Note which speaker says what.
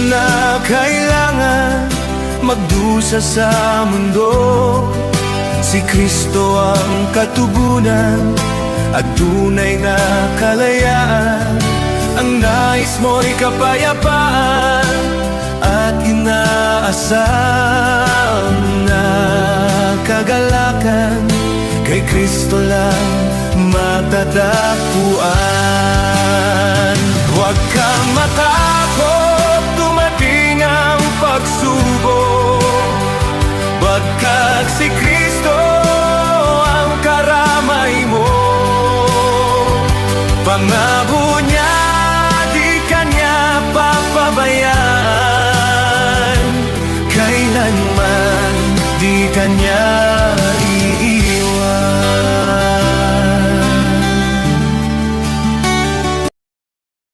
Speaker 1: na kailangan magdusa sa mundo. Si Kristo ang katugunan at tunay na kalayaan. Ang nais mo'y kapayapaan at inaasam na kagalakan. Kay Kristo lang matatagpuan.